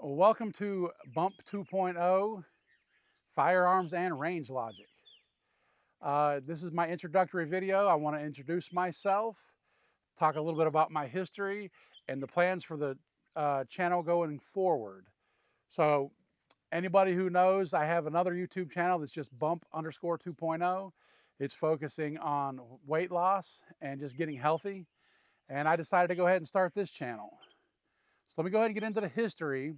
Welcome to Bump 2.0 Firearms and Range Logic. This is my introductory video. I want to introduce myself, talk a little bit about my history, and the plans for the channel going forward. So, anybody who knows, I have another YouTube channel that's just Bump underscore 2.0. It's focusing on weight loss and just getting healthy. And I decided to go ahead and start this channel. So, let me go ahead and get into the history.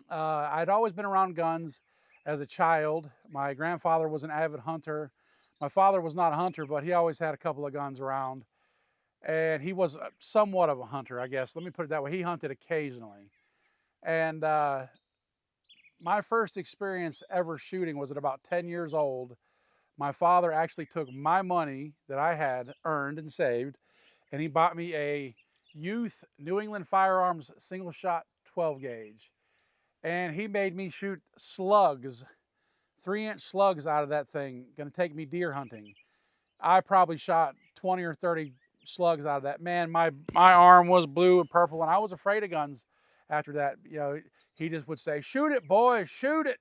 I'd always been around guns as a child. My grandfather was an avid hunter. My father was not a hunter, but he always had a couple of guns around. And he was somewhat of a hunter, I guess. Let me put it that way. He hunted occasionally. And my first experience ever shooting was at about 10 years old. My father actually took my money that I had earned and saved, and he bought me a youth New England Firearms single shot 12 gauge. And he made me shoot slugs, 3-inch slugs out of that thing, gonna take me deer hunting. I probably shot 20 or 30 slugs out of that. Man, my arm was blue and purple, and I was afraid of guns after that. You know, he just would say, "Shoot it, boys, shoot it."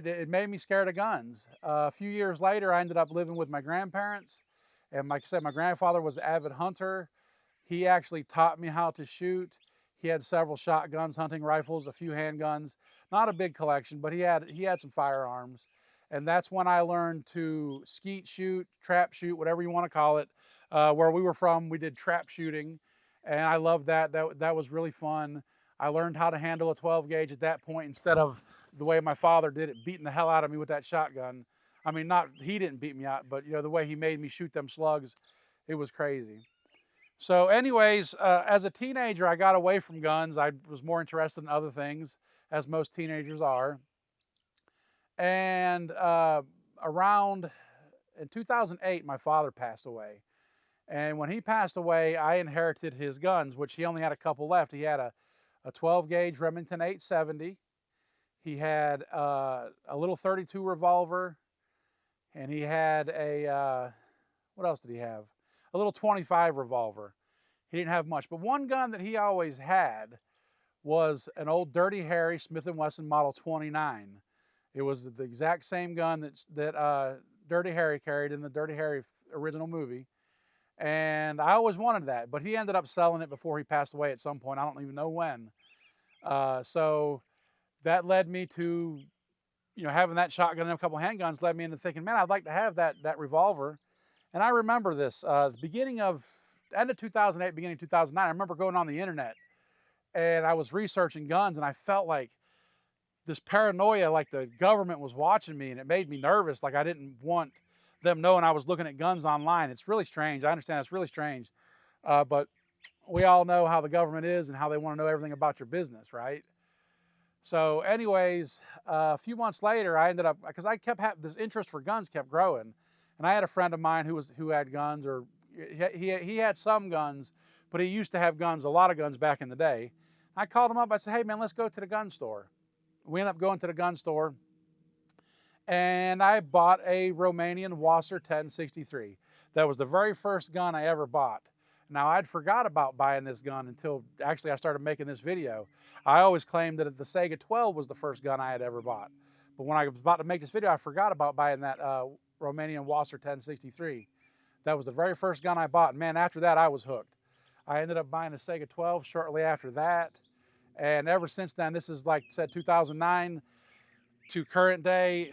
It made me scared of guns. A few years later, I ended up living with my grandparents. And like I said, my grandfather was an avid hunter. He actually taught me how to shoot. He had several shotguns, hunting rifles, a few handguns. Not a big collection, but he had some firearms. And that's when I learned to skeet shoot, trap shoot, whatever you want to call it. Where we were from, we did trap shooting, and I loved that. That was really fun. I learned how to handle a 12 gauge at that point instead of the way my father did it, beating the hell out of me with that shotgun. I mean, not he didn't beat me out, but you know the way he made me shoot them slugs, it was crazy. So, anyways, as a teenager, I got away from guns. I was more interested in other things, as most teenagers are. And around in 2008, my father passed away. And when he passed away, I inherited his guns, which he only had a couple left. He had a 12 gauge Remington 870. He had a little 32 revolver, and he had what else did he have? A little 25 revolver. He didn't have much, but one gun that he always had was an old Dirty Harry Smith & Wesson Model 29. It was the exact same gun that Dirty Harry carried in the Dirty Harry original movie. And I always wanted that, but he ended up selling it before he passed away at some point. I don't even know when. So that led me to, you know, having that shotgun and a couple handguns led me into thinking, man, I'd like to have that revolver. And I remember this, end of 2008, beginning of 2009, I remember going on the internet and I was researching guns, and I felt like this paranoia, like the government was watching me, and it made me nervous. Like I didn't want them knowing I was looking at guns online. It's really strange. I understand it's really strange. But we all know how the government is and how they want to know everything about your business, right? So anyways, a few months later, I ended up, because I kept having this interest for guns kept growing. And I had a friend of mine who had guns, or he had some guns, but he used to have guns, a lot of guns back in the day. I called him up. I said, "Hey man, let's go to the gun store." We ended up going to the gun store, and I bought a Romanian Wasser 1063. That was the very first gun I ever bought. Now, I'd forgot about buying this gun until actually I started making this video. I always claimed that the Sega 12 was the first gun I had ever bought. But when I was about to make this video, I forgot about buying that Romanian Wasser 1063. That was the very first gun I bought. And man, after that, I was hooked. I ended up buying a Sega 12 shortly after that. And ever since then, this is like I said, 2009 to current day.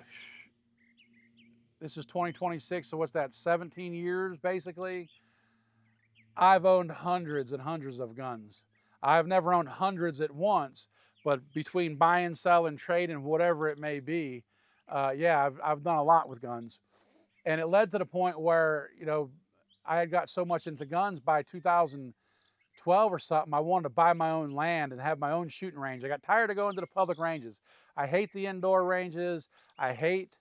This is 2026, so what's that, 17 years basically? I've owned hundreds and hundreds of guns. I've never owned hundreds at once, but between buy and sell and trade and whatever it may be, yeah, I've done a lot with guns. And it led to the point where, you know, I had got so much into guns by 2012 or something, I wanted to buy my own land and have my own shooting range. I got tired of going to the public ranges. I hate the indoor ranges. I hate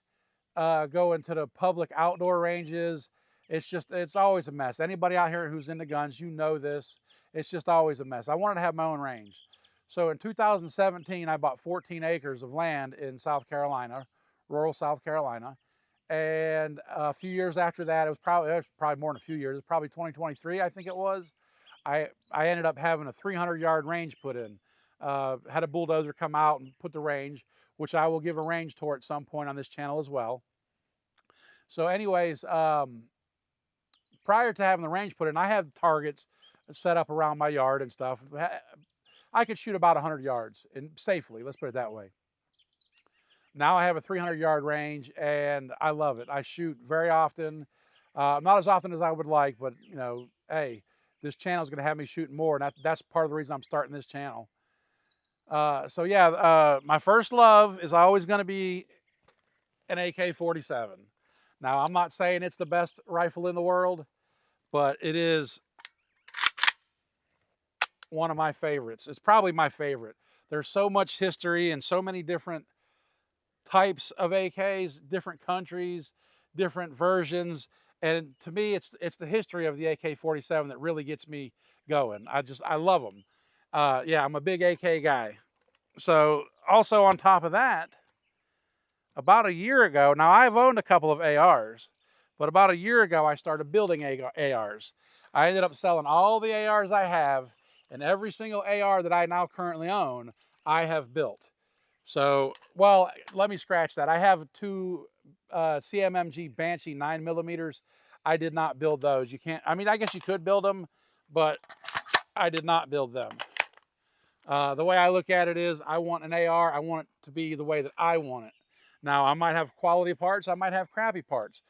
going to the public outdoor ranges. It's always a mess. Anybody out here who's into guns, you know this. It's just always a mess. I wanted to have my own range. So in 2017, I bought 14 acres of land in South Carolina, rural South Carolina. And a few years after that, it was probably more than a few years, it was probably 2023, I think it was. I ended up having a 300-yard range put in. had a bulldozer come out and put the range, which I will give a range tour at some point on this channel as well. So anyways, prior to having the range put in, I had targets set up around my yard and stuff. I could shoot about 100 yards and safely, let's put it that way. Now I have a 300-yard range and I love it. I shoot very often, not as often as I would like, but you know, hey, this channel is going to have me shooting more, and that's part of the reason I'm starting this channel. So yeah, my first love is always going to be an AK-47. Now I'm not saying it's the best rifle in the world, but it is one of my favorites. It's probably my favorite. There's so much history and so many different types of AKs, different countries, different versions. And to me, it's the history of the AK-47 that really gets me going. I love them. Yeah, I'm a big AK guy. So also on top of that, about a year ago, now I've owned a couple of ARs, but about a year ago I started building ARs. I ended up selling all the ARs I have, and every single AR that I now currently own, I have built. So, well, let me scratch that. I have two CMMG Banshee 9mm. I did not build those. You can't, I mean, I guess you could build them, but I did not build them. The way I look at it is I want an AR, I want it to be the way that I want it. Now, I might have quality parts, I might have crappy parts.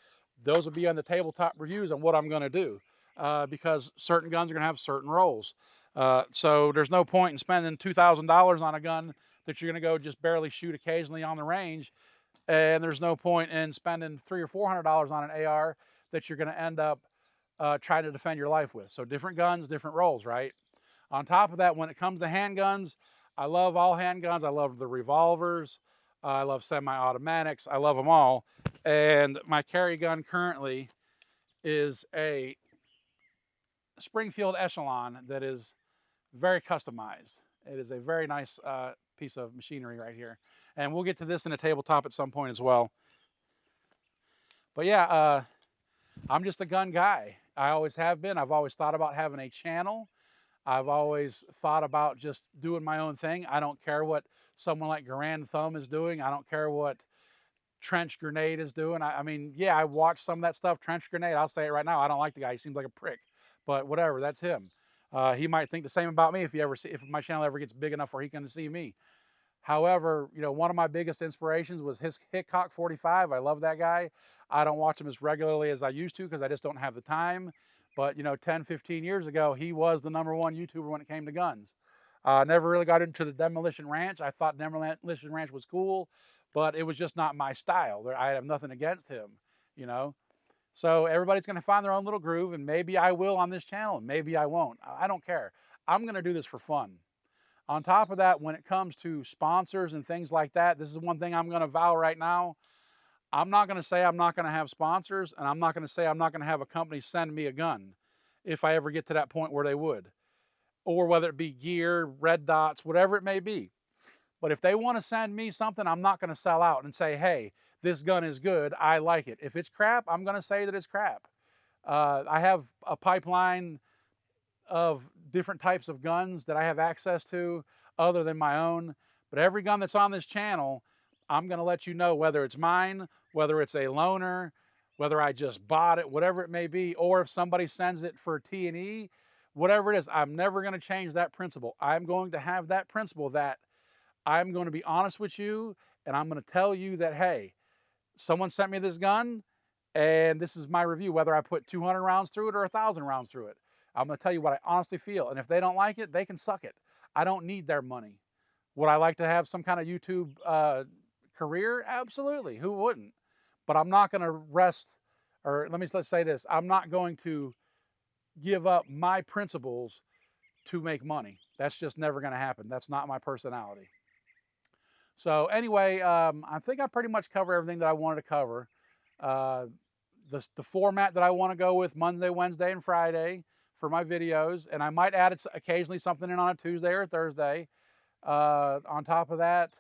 Those will be on the tabletop reviews on what I'm going to do, because certain guns are going to have certain roles. So there's no point in spending $2,000 on a gun that you're going to go just barely shoot occasionally on the range, and there's no point in spending $300 or $400 on an AR that you're going to end up trying to defend your life with. So different guns, different roles, right? On top of that, when it comes to handguns, I love all handguns. I love the revolvers. I love semi-automatics. I love them all. And my carry gun currently is a Springfield Echelon that is very customized. It is a very nice piece of machinery right here. And we'll get to this in a tabletop at some point as well. But yeah, I'm just a gun guy. I always have been. I've always thought about having a channel. I've always thought about just doing my own thing. I don't care what someone like Garand Thumb is doing. I don't care what Trench Grenade is doing. I mean, yeah, I watched some of that stuff. Trench Grenade, I'll say it right now, I don't like the guy. He seems like a prick. But whatever, that's him. He might think the same about me if my channel ever gets big enough where he can see me. However, you know, one of my biggest inspirations was his Hickok 45. I love that guy. I don't watch him as regularly as I used to because I just don't have the time. But, you know, 10, 15 years ago, he was the #1 YouTuber when it came to guns. Never really got into the Demolition Ranch. I thought Demolition Ranch was cool, but it was just not my style. I have nothing against him, you know. So everybody's going to find their own little groove, and maybe I will on this channel, and maybe I won't. I don't care. I'm going to do this for fun. On top of that, when it comes to sponsors and things like that, this is one thing I'm going to vow right now. I'm not going to say I'm not going to have sponsors, and I'm not going to say I'm not going to have a company send me a gun if I ever get to that point where they would. Or whether it be gear, red dots, whatever it may be. But if they want to send me something, I'm not going to sell out and say, hey, this gun is good, I like it. If it's crap, I'm going to say that it's crap. I have a pipeline of different types of guns that I have access to other than my own. But every gun that's on this channel, I'm going to let you know whether it's mine, whether it's a loaner, whether I just bought it, whatever it may be, or if somebody sends it for T&E, whatever it is, I'm never going to change that principle. I'm going to have that principle that I'm going to be honest with you, and I'm going to tell you that, hey, someone sent me this gun, and this is my review, whether I put 200 rounds through it or 1,000 rounds through it. I'm going to tell you what I honestly feel. And if they don't like it, they can suck it. I don't need their money. Would I like to have some kind of YouTube career? Absolutely. Who wouldn't? But I'm not going to rest, or let's say this. I'm not going to give up my principles to make money. That's just never going to happen. That's not my personality. So anyway, I think I pretty much covered everything that I wanted to cover. The format that I want to go with Monday, Wednesday, and Friday for my videos, and I might add occasionally something in on a Tuesday or a Thursday. On top of that,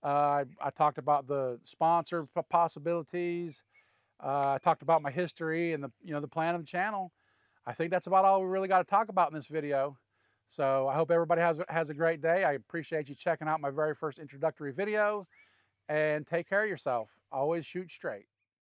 I talked about the sponsor possibilities. I talked about my history and the plan of the channel. I think that's about all we really got to talk about in this video. So I hope everybody has a great day. I appreciate you checking out my very first introductory video, and take care of yourself. Always shoot straight.